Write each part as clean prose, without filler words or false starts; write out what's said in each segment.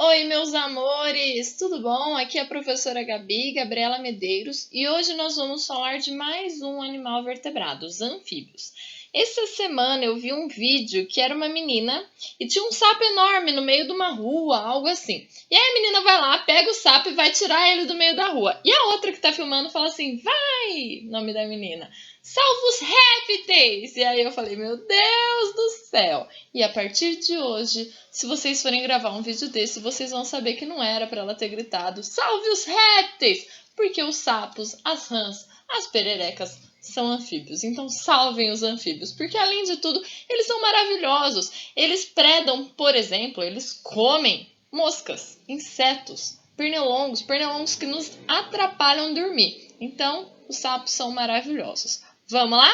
Oi, meus amores, tudo bom? Aqui é a professora Gabi, Gabriela Medeiros, e hoje nós vamos falar de mais um animal vertebrado, os anfíbios. Essa semana eu vi um vídeo que era uma menina e tinha um sapo enorme no meio de uma rua, algo assim. E aí a menina vai lá, pega o sapo e vai tirar ele do meio da rua. E a outra que tá filmando fala assim: vai! Nome da menina. Salva os répteis! E aí eu falei: meu Deus do céu! E a partir de hoje, se vocês forem gravar um vídeo desse, vocês vão saber que não era para ela ter gritado salve os répteis, porque os sapos, as rãs, as pererecas são anfíbios. Então salvem os anfíbios, porque além de tudo, eles são maravilhosos. Eles predam, por exemplo, eles comem moscas, insetos, pernilongos que nos atrapalham dormir. Então, os sapos são maravilhosos. Vamos lá?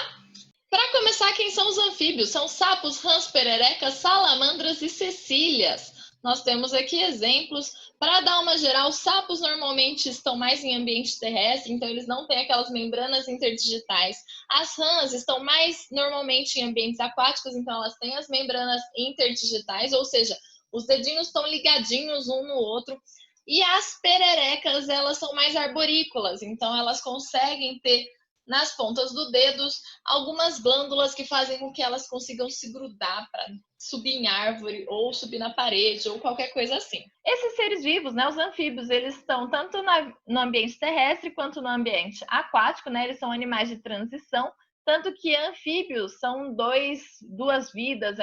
Para começar, quem são os anfíbios? São sapos, rãs, pererecas, salamandras e cecílias. Nós temos aqui exemplos. Para dar uma geral, sapos normalmente estão mais em ambiente terrestre, então eles não têm aquelas membranas interdigitais. As rãs estão mais normalmente em ambientes aquáticos, então elas têm as membranas interdigitais, ou seja, os dedinhos estão ligadinhos um no outro. E as pererecas, elas são mais arborícolas, então elas conseguem ter nas pontas dos dedos algumas glândulas que fazem com que elas consigam se grudar para subir em árvore ou subir na parede ou qualquer coisa assim. Esses seres vivos, né, os anfíbios, eles estão tanto no ambiente terrestre quanto no ambiente aquático, né? Eles são animais de transição, tanto que anfíbios são duas vidas,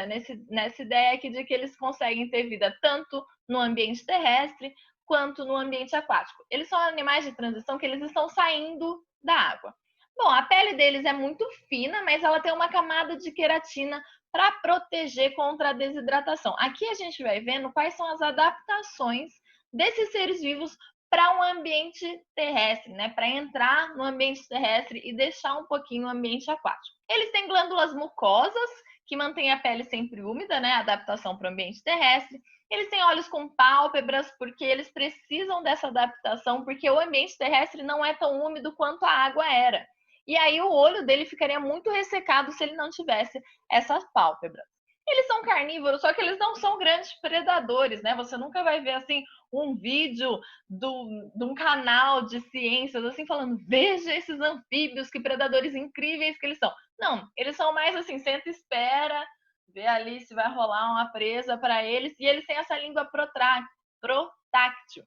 nessa ideia aqui de que eles conseguem ter vida tanto no ambiente terrestre quanto no ambiente aquático. Eles são animais de transição que eles estão saindo da água. Bom, a pele deles é muito fina, mas ela tem uma camada de queratina para proteger contra a desidratação. Aqui a gente vai vendo quais são as adaptações desses seres vivos para um ambiente terrestre, né? Para entrar no ambiente terrestre e deixar um pouquinho o ambiente aquático. Eles têm glândulas mucosas que mantêm a pele sempre úmida, né? Adaptação para o ambiente terrestre. Eles têm olhos com pálpebras porque eles precisam dessa adaptação, porque o ambiente terrestre não é tão úmido quanto a água era. E aí o olho dele ficaria muito ressecado se ele não tivesse essas pálpebras. Eles são carnívoros, só que eles não são grandes predadores, né? Você nunca vai ver assim um vídeo de um canal de ciências assim falando: veja esses anfíbios, que predadores incríveis que eles são. Não, eles são mais assim, senta e espera, vê ali se vai rolar uma presa para eles, e eles têm essa língua protáctil.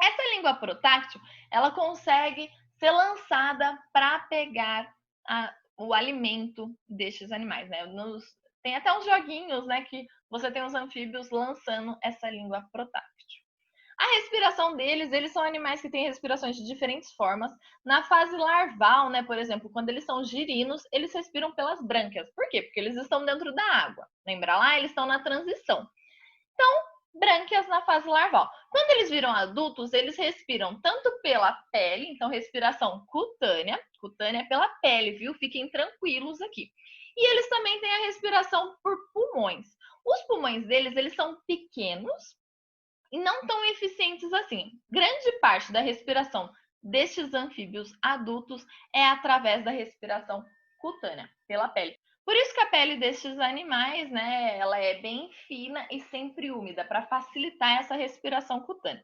Essa língua protáctil, ela consegue ser lançada para pegar o alimento destes animais, né? Tem até uns joguinhos, né, que você tem os anfíbios lançando essa língua protáctil. A respiração deles, eles são animais que têm respirações de diferentes formas. Na fase larval, né, por exemplo, quando eles são girinos, eles respiram pelas brânquias. Por quê? Porque eles estão dentro da água. Lembra lá? Eles estão na transição. Então, brânquias na fase larval. Quando eles viram adultos, eles respiram tanto pela pele, então respiração cutânea pela pele, viu? Fiquem tranquilos aqui. E eles também têm a respiração por pulmões. Os pulmões deles, eles são pequenos e não tão eficientes assim. Grande parte da respiração destes anfíbios adultos é através da respiração cutânea, pela pele. Por isso que a pele destes animais, né, ela é bem fina e sempre úmida, para facilitar essa respiração cutânea.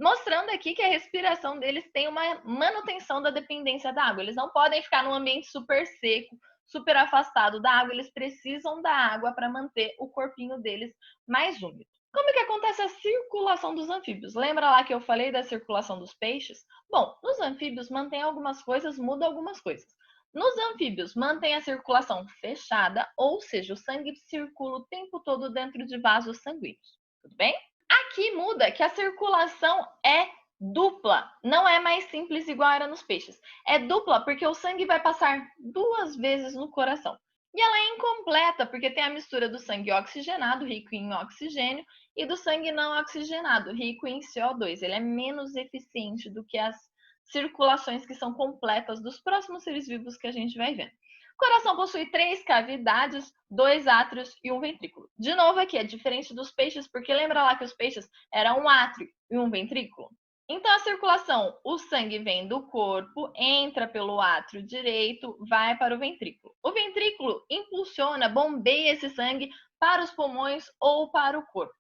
Mostrando aqui que a respiração deles tem uma manutenção da dependência da água. Eles não podem ficar num ambiente super seco, super afastado da água, eles precisam da água para manter o corpinho deles mais úmido. Como que acontece a circulação dos anfíbios? Lembra lá que eu falei da circulação dos peixes? Bom, nos anfíbios mantém algumas coisas, muda algumas coisas. Nos anfíbios, mantém a circulação fechada, ou seja, o sangue circula o tempo todo dentro de vasos sanguíneos. Tudo bem? Aqui muda que a circulação é dupla, não é mais simples igual era nos peixes. É dupla porque o sangue vai passar 2 vezes no coração. E ela é incompleta porque tem a mistura do sangue oxigenado, rico em oxigênio, e do sangue não oxigenado, rico em CO2. Ele é menos eficiente do que as circulações que são completas dos próximos seres vivos que a gente vai vendo. O coração possui 3 cavidades, 2 átrios e um ventrículo. De novo aqui, é diferente dos peixes, porque lembra lá que os peixes eram um átrio e um ventrículo? Então, a circulação, o sangue vem do corpo, entra pelo átrio direito, vai para o ventrículo. O ventrículo impulsiona, bombeia esse sangue para os pulmões ou para o corpo.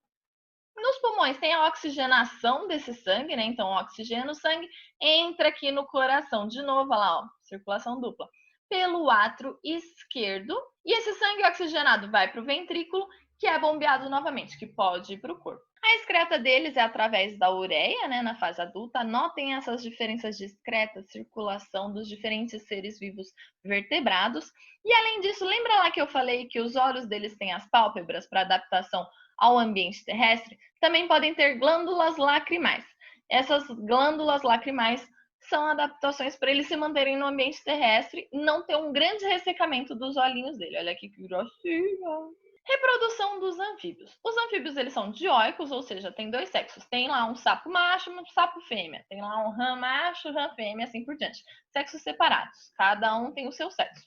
Nos pulmões tem a oxigenação desse sangue, né? Então, o oxigênio no sangue entra aqui no coração. De novo, olha lá, ó, circulação dupla. Pelo átrio esquerdo. E esse sangue oxigenado vai para o ventrículo, que é bombeado novamente, que pode ir para o corpo. A excreta deles é através da ureia, né, na fase adulta. Anotem essas diferenças de excreta, circulação dos diferentes seres vivos vertebrados. E além disso, lembra lá que eu falei que os olhos deles têm as pálpebras para adaptação ao ambiente terrestre? Também podem ter glândulas lacrimais. Essas glândulas lacrimais são adaptações para eles se manterem no ambiente terrestre e não ter um grande ressecamento dos olhinhos dele. Olha aqui que gracinha! Reprodução dos anfíbios. Os anfíbios eles são dioicos, ou seja, tem dois sexos. Tem lá um sapo macho e um sapo fêmea. Tem lá um rã macho, rã fêmea, assim por diante. Sexos separados. Cada um tem o seu sexo.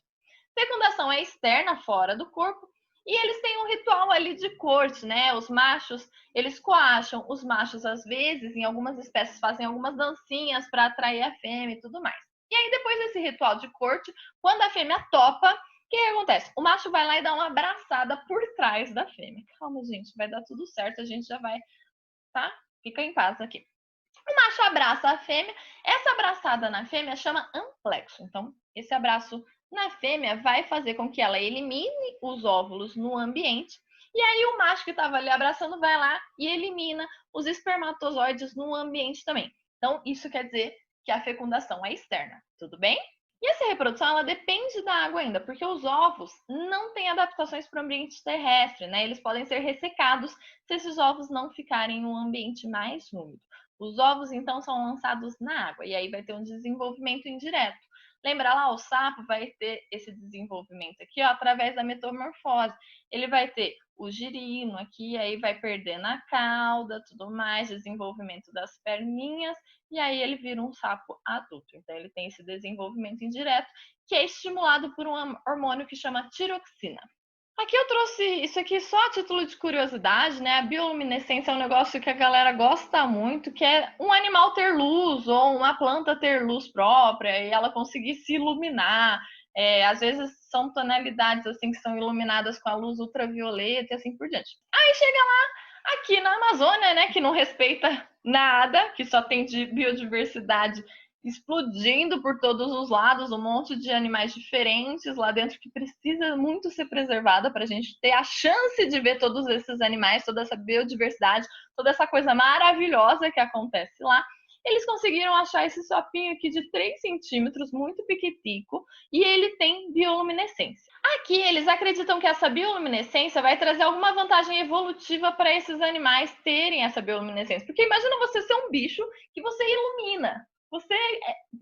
Fecundação é externa, fora do corpo. E eles têm um ritual ali de corte, né? Os machos, eles coacham. Os machos, às vezes, em algumas espécies, fazem algumas dancinhas para atrair a fêmea e tudo mais. E aí, depois desse ritual de corte, quando a fêmea topa, o que acontece? O macho vai lá e dá uma abraçada por trás da fêmea. Calma, gente, vai dar tudo certo, a gente já vai, tá? Fica em paz aqui. O macho abraça a fêmea. Essa abraçada na fêmea chama amplexo. Então, esse abraço na fêmea vai fazer com que ela elimine os óvulos no ambiente. E aí o macho que estava ali abraçando vai lá e elimina os espermatozoides no ambiente também. Então, isso quer dizer que a fecundação é externa, tudo bem? E essa reprodução ela depende da água ainda, porque os ovos não têm adaptações para o ambiente terrestre, né? Eles podem ser ressecados se esses ovos não ficarem em um ambiente mais úmido. Os ovos, então, são lançados na água e aí vai ter um desenvolvimento indireto. Lembra lá, o sapo vai ter esse desenvolvimento aqui, ó, através da metamorfose. Ele vai ter o girino aqui, aí vai perdendo a cauda, tudo mais, desenvolvimento das perninhas, e aí ele vira um sapo adulto. Então, ele tem esse desenvolvimento indireto, que é estimulado por um hormônio que chama tiroxina. Aqui eu trouxe isso aqui só a título de curiosidade, né? A bioluminescência é um negócio que a galera gosta muito, que é um animal ter luz ou uma planta ter luz própria e ela conseguir se iluminar. Às vezes são tonalidades assim que são iluminadas com a luz ultravioleta e assim por diante. Aí chega lá aqui na Amazônia, né, que não respeita nada, que só tem de biodiversidade explodindo por todos os lados, um monte de animais diferentes lá dentro que precisa muito ser preservada para a gente ter a chance de ver todos esses animais, toda essa biodiversidade, toda essa coisa maravilhosa que acontece lá. Eles conseguiram achar esse sapinho aqui de 3 centímetros, muito piquitico, e ele tem bioluminescência. Aqui eles acreditam que essa bioluminescência vai trazer alguma vantagem evolutiva para esses animais terem essa bioluminescência. Porque imagina você ser um bicho que você ilumina. Você,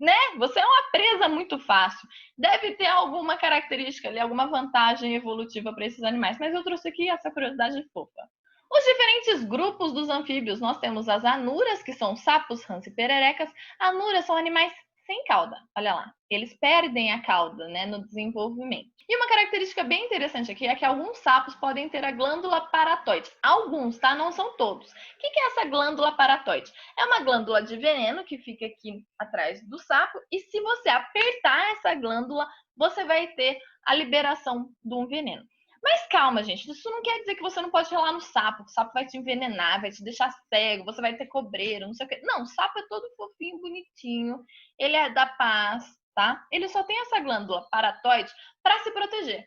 né? Você é uma presa muito fácil. Deve ter alguma característica ali, alguma vantagem evolutiva para esses animais. Mas eu trouxe aqui essa curiosidade fofa. Os diferentes grupos dos anfíbios, nós temos as anuras, que são sapos, rãs e pererecas. Anuras são animais sem cauda, olha lá. Eles perdem a cauda, né, no desenvolvimento. E uma característica bem interessante aqui é que alguns sapos podem ter a glândula paratoide. Alguns, tá? Não são todos. O que é essa glândula paratoide? É uma glândula de veneno que fica aqui atrás do sapo e se você apertar essa glândula, você vai ter a liberação de um veneno. Mas calma, gente, isso não quer dizer que você não pode ir lá no sapo, que o sapo vai te envenenar, vai te deixar cego, você vai ter cobreiro, não sei o quê. Não, o sapo é todo fofinho, bonitinho, ele é da paz, tá? Ele só tem essa glândula paratoide para se proteger.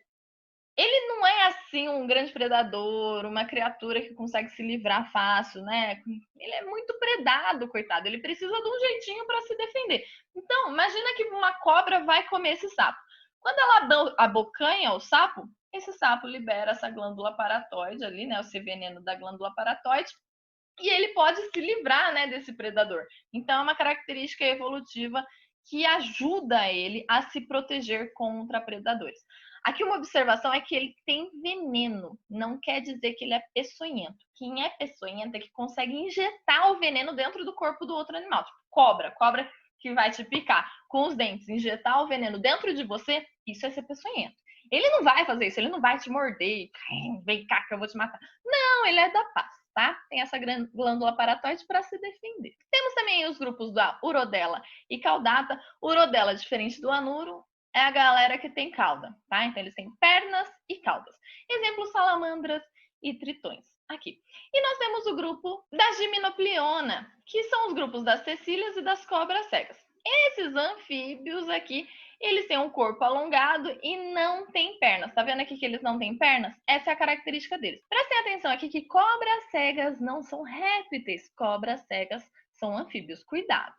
Ele não é assim um grande predador, uma criatura que consegue se livrar fácil, né? Ele é muito predado, coitado. Ele precisa de um jeitinho para se defender. Então, imagina que uma cobra vai comer esse sapo. Quando ela abocanha o sapo, esse sapo libera essa glândula paratoide ali, né? Esse veneno da glândula paratoide. E ele pode se livrar, né, desse predador. Então, é uma característica evolutiva que ajuda ele a se proteger contra predadores. Aqui uma observação é que ele tem veneno, não quer dizer que ele é peçonhento. Quem é peçonhento é que consegue injetar o veneno dentro do corpo do outro animal. Tipo, cobra que vai te picar com os dentes, injetar o veneno dentro de você, isso é ser peçonhento. Ele não vai fazer isso, ele não vai te morder, vem cá que eu vou te matar. Não, ele é da paz, tá? Tem essa glândula paratoide para se defender. Temos também os grupos da urodela e caudata. Urodela, diferente do anuro, é a galera que tem cauda, tá? Então eles têm pernas e caudas. Exemplo, salamandras e tritões. Aqui. E nós temos o grupo da Gimnopleona, que são os grupos das cecílias e das cobras cegas. Esses anfíbios aqui, eles têm um corpo alongado e não têm pernas. Tá vendo aqui que eles não têm pernas? Essa é a característica deles. Prestem atenção aqui que cobras cegas não são répteis, cobras cegas são anfíbios. Cuidado.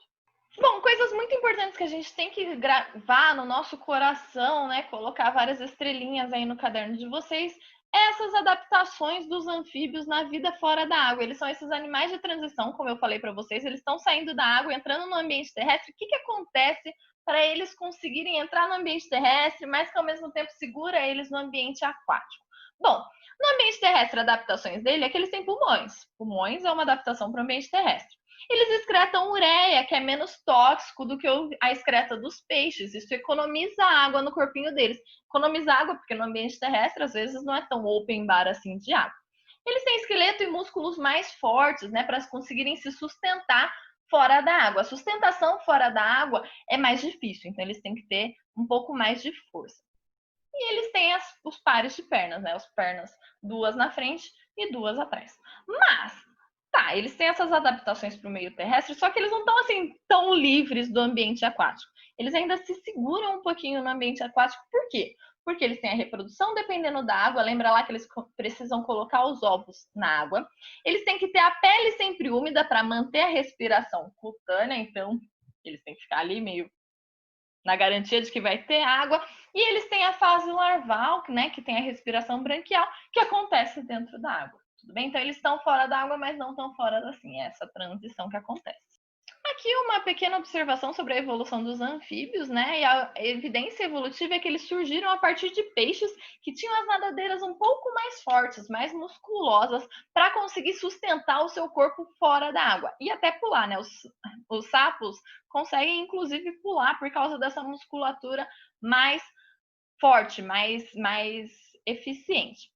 Bom, coisas muito importantes que a gente tem que gravar no nosso coração, né? Colocar várias estrelinhas aí no caderno de vocês. Essas adaptações dos anfíbios na vida fora da água. Eles são esses animais de transição, como eu falei para vocês. Eles estão saindo da água, entrando no ambiente terrestre. O que acontece para eles conseguirem entrar no ambiente terrestre, mas que ao mesmo tempo segura eles no ambiente aquático? Bom, no ambiente terrestre, adaptações dele é que eles têm pulmões. Pulmões é uma adaptação para o ambiente terrestre. Eles excretam ureia, que é menos tóxico do que a excreta dos peixes. Isso economiza água no corpinho deles. Economiza água, porque no ambiente terrestre, às vezes, não é tão open bar assim de água. Eles têm esqueleto e músculos mais fortes, né, para conseguirem se sustentar fora da água. A sustentação fora da água é mais difícil, então eles têm que ter um pouco mais de força. E eles têm os pares de pernas, né? As pernas, duas na frente e duas atrás. Mas tá, eles têm essas adaptações para o meio terrestre, só que eles não estão assim tão livres do ambiente aquático. Eles ainda se seguram um pouquinho no ambiente aquático. Por quê? Porque eles têm a reprodução dependendo da água. Lembra lá que eles precisam colocar os ovos na água. Eles têm que ter a pele sempre úmida para manter a respiração cutânea. Então, eles têm que ficar ali meio na garantia de que vai ter água. E eles têm a fase larval, né, que tem a respiração branquial, que acontece dentro da água. Tudo bem? Então, eles estão fora da água, mas não tão fora assim. É essa transição que acontece. Aqui uma pequena observação sobre a evolução dos anfíbios, né? E a evidência evolutiva é que eles surgiram a partir de peixes que tinham as nadadeiras um pouco mais fortes, mais musculosas, para conseguir sustentar o seu corpo fora da água e até pular, né? Os sapos conseguem inclusive pular por causa dessa musculatura mais forte, mais eficiente.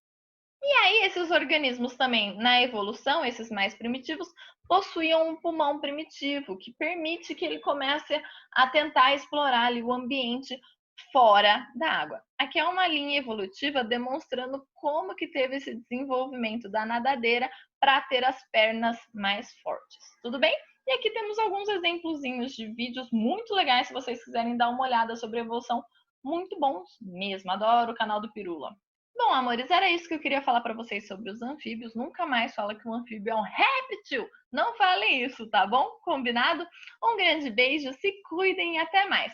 E aí, esses organismos também, na evolução, esses mais primitivos, possuíam um pulmão primitivo, que permite que ele comece a tentar explorar ali o ambiente fora da água. Aqui é uma linha evolutiva demonstrando como que teve esse desenvolvimento da nadadeira para ter as pernas mais fortes. Tudo bem? E aqui temos alguns exemplozinhos de vídeos muito legais, se vocês quiserem dar uma olhada sobre a evolução, muito bons mesmo. Adoro o canal do Pirula. Bom, amores, era isso que eu queria falar para vocês sobre os anfíbios. Nunca mais fala que um anfíbio é um réptil. Não falem isso, tá bom? Combinado? Um grande beijo, se cuidem e até mais.